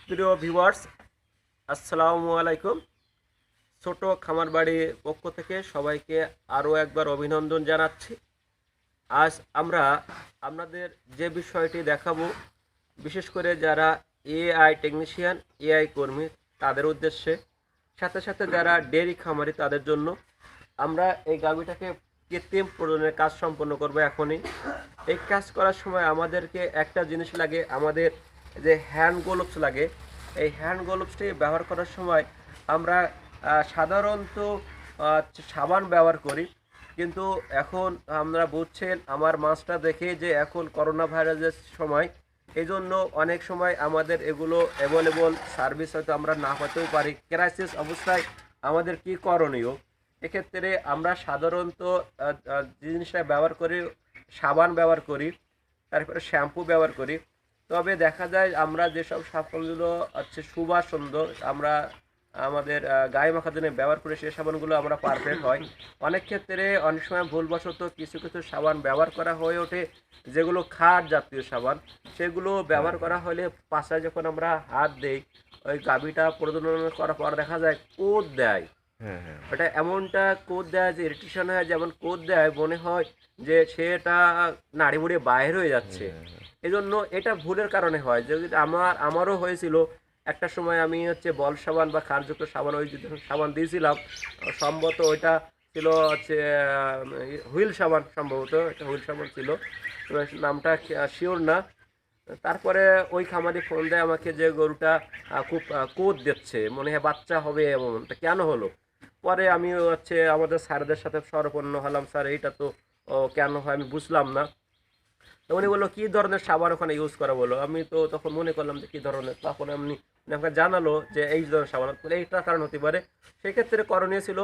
প্রিয় ভিউয়ার্স, আসসালামু আলাইকুম। ছোট খামার বাড়ির পক্ষ থেকে সবাইকে আরও একবার অভিনন্দন জানাচ্ছি। আজ আমরা আপনাদের যে বিষয়টি দেখাবো, বিশেষ করে যারা এআই টেকনিশিয়ান, এআই কর্মী তাদের উদ্দেশ্যে, সাথে সাথে যারা ডেয়ারি খামারি তাদের জন্য আমরা এই গাভীটাকে কৃত্রিম প্রজননের কাজ সম্পন্ন করব এখনই। এই কাজ করার সময় আমাদেরকে একটা জিনিস লাগে, আমাদের যে হ্যান্ড গ্লোভস লাগে। এই হ্যান্ড গ্লোভসটি ব্যবহার করার সময় আমরা সাধারণত সাবান ব্যবহার করি, কিন্তু এখন আমরা বুঝছেন আমার মাছটা দেখে যে এখন করোনা ভাইরাসের সময়, এই জন্য অনেক সময় আমাদের এগুলো অ্যাভেলেবল সার্ভিস হয়তো আমরা না পেতেও পারি। ক্রাইসিস অবস্থায় আমাদের কি করণীয়? এক্ষেত্রে আমরা সাধারণত জিনিসটা ব্যবহার করি, সাবান ব্যবহার করি, তারপরে শ্যাম্পু ব্যবহার করি। তবে দেখা যায় আমরা যেসব সাবানগুলো হচ্ছে সুবাস সুন্দর, আমরা আমাদের গায়ে মাখার জন্য ব্যবহার করি, সেই সাবানগুলো আমরা পারফেক্ট হয়। অনেক ক্ষেত্রে অনেক সময় ভুলবশত কিছু কিছু সাবান ব্যবহার করা হয়ে ওঠে যেগুলো খার জাতীয় সাবান, সেগুলো ব্যবহার করা হলে পাশায় যখন আমরা হাত দিই, ওই গাভীটা প্রজনন করার পর দেখা যায় কোদ দেয়। ওটা এমনটা কোদ দেয় যে ইরিটেশন হয়, যেমন কোদ দেয় মনে হয় যে সেটা নাড়ি মুড়ি বাইর হয়ে যাচ্ছে। এই জন্য এটা ভুলের কারণে হয়। যদি আমারও হয়েছিল একটা সময়, আমি হচ্ছে বল সাবান বা খারযুক্ত সাবান, ওই যে সাবান দিয়েছিলাম, সম্ভবত ওইটা ছিল হচ্ছে হুইল সাবান, সম্ভবত এটা হুইল সাবান ছিল, নামটা শিওর না। তারপরে ওই খামারি ফোন দেয় আমাকে যে গরুটা খুব কোদ দিচ্ছে, মনে হয় বাচ্চা হবে, এমনটা কেন হলো? পরে আমি হচ্ছে আমাদের স্যারদের সাথে শরণাপন্ন হলাম, স্যার এইটা তো কেন হয় আমি বুঝলাম না। তো উনি বললো কী ধরনের সাবান ওখানে ইউজ করা বলো। আমি তো তখন মনে করলাম যে কী ধরনের, তখন উনি আমাকে জানালো যে এই ধরনের সাবান, এইটার কারণ হতে পারে। সেক্ষেত্রে করণীয় ছিল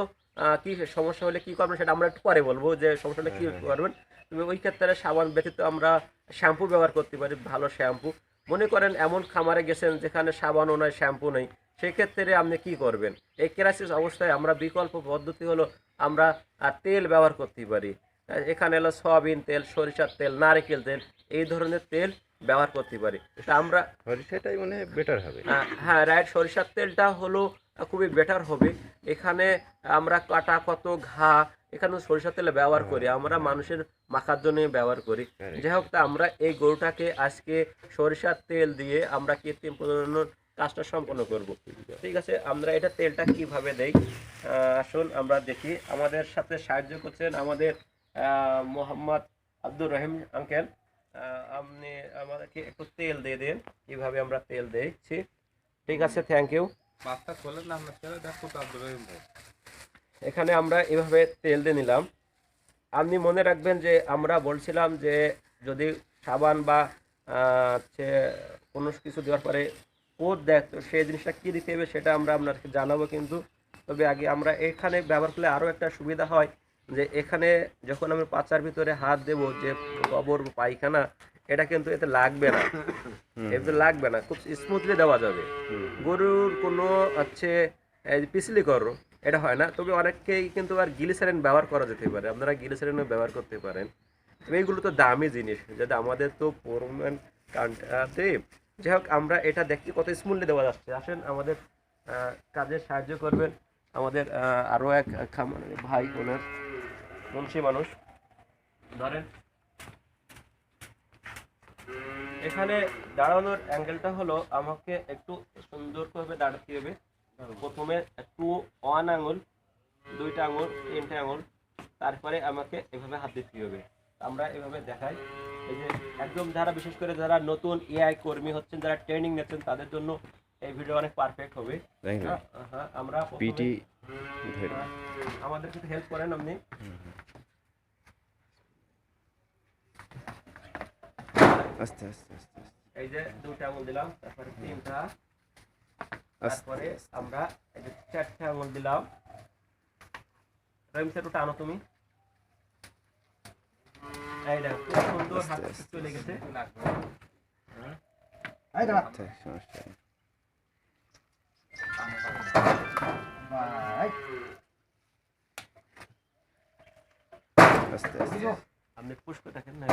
কী সমস্যা হলে কী করবেন সেটা আমরা একটু পরে বলবো, যে সমস্যাটা কী করবেন। তুমি ওই ক্ষেত্রে সাবান ব্যতীত আমরা শ্যাম্পু ব্যবহার করতে পারি, ভালো শ্যাম্পু। মনে করেন এমন খামারে গেছেন যেখানে সাবানও নয়, শ্যাম্পু নেই, সেক্ষেত্রে আপনি কি করবেন? এই ক্রাইসিস অবস্থায় আমরা বিকল্প পদ্ধতি হলো আমরা তেল ব্যবহার করতে পারি। এখানে হলো সয়াবিন তেল, সরিষার তেল, নারকেল তেল, এই ধরনের তেল ব্যবহার করতে পারি। তা আমরা সরিষাটাই মানে বেটার হবে। হ্যাঁ রাইট, সরিষার তেলটা হলো খুবই বেটার হবে। এখানে আমরা কাটা কত ঘা, এখানে সরিষার তেল ব্যবহার করি, আমরা মানুষের মাখার জন্য ব্যবহার করি। যাই হোক, তা আমরা এই গরুটাকে আজকে সরিষার তেল দিয়ে আমরা কৃত্রিম প্রজনন কাজটা সম্পন্ন করব। ঠিক আছে, আমরা এটা তেলটা কিভাবে দেই আসুন আমরা দেখি। আমাদের সাথে সাহায্য করছেন আমাদের মোহাম্মদ আব্দুর রহিম আঙ্কেল। আপনি আমাদেরকে একটু তেল দিয়ে দিন, কিভাবে আমরা তেল দিচ্ছি। ঠিক আছে, থ্যাংক ইউ। এখানে আমরা এভাবে তেল দিয়ে নিলাম। আপনি মনে রাখবেন যে আমরা বলছিলাম যে যদি সাবান বা হচ্ছে কোনো কিছু দেওয়ার পরে কোড দেয়, তো সেই জিনিসটা কী দিতে হবে সেটা আমরা আপনাকে জানাবো। কিন্তু তবে আগে আমরা এখানে ব্যবহার করলে আরও একটা সুবিধা হয়, যে এখানে যখন আমি পাচার ভিতরে হাত দেবো, যে গোবর পায়খানা, এটা কিন্তু এতে লাগবে না, এতে লাগবে না, খুব স্মুথলি দেওয়া যাবে। গরুর কোনো হচ্ছে পিছলি করো এটা হয় না। তবে অনেককেই কিন্তু আর গ্লিসারিন ব্যবহার করা যেতে পারে, আপনারা গ্লিসারিনও ব্যবহার করতে পারেন। তবে এইগুলো তো দামি জিনিস, যাতে আমাদের তো পরিমাণ কান্ট্রি। যাই হোক, আমরা এটা দেখছি কত স্মুথলি দেওয়া যাচ্ছে। আসেন আমাদের কাজে সাহায্য করবেন আমাদের আরও এক খামার ভাই, ওনার মুন্সি মানুষ। ধরেন এখানে দাঁড়ানোর অ্যাঙ্গেলটা হলো আমাকে একটু সুন্দরভাবে দাঁড়াতে হবে। প্রথমে একটু 1 আঙুল, 2টা আঙুল, 3টে আঙুল, তারপরে আমাকে এভাবে হাত দিতে হবে। আমরা এভাবে দেখাই। এই যে একদম যারা, বিশেষ করে যারা নতুন এআই কর্মী হচ্ছেন, যারা ট্রেনিং নিচ্ছেন, তাদের জন্য এই ভিডিও অনেক পারফেক্ট হবে। হ্যাঁ, আমরা পিটি আমাদের কিছু হেল্প করেন আপনি। আস্তে আস্তে আস্তে এই যে 2টা আঙুল দিলাম, তারপরে 3টা, তারপরে আমরা এই যে 4টে আঙুল দিলাম। রহিম স্যার, ওটা আনো তুমি। এই দেখো খুব সুন্দর হাত চলে গেছে। আপনি পুষ্প দেখেন না,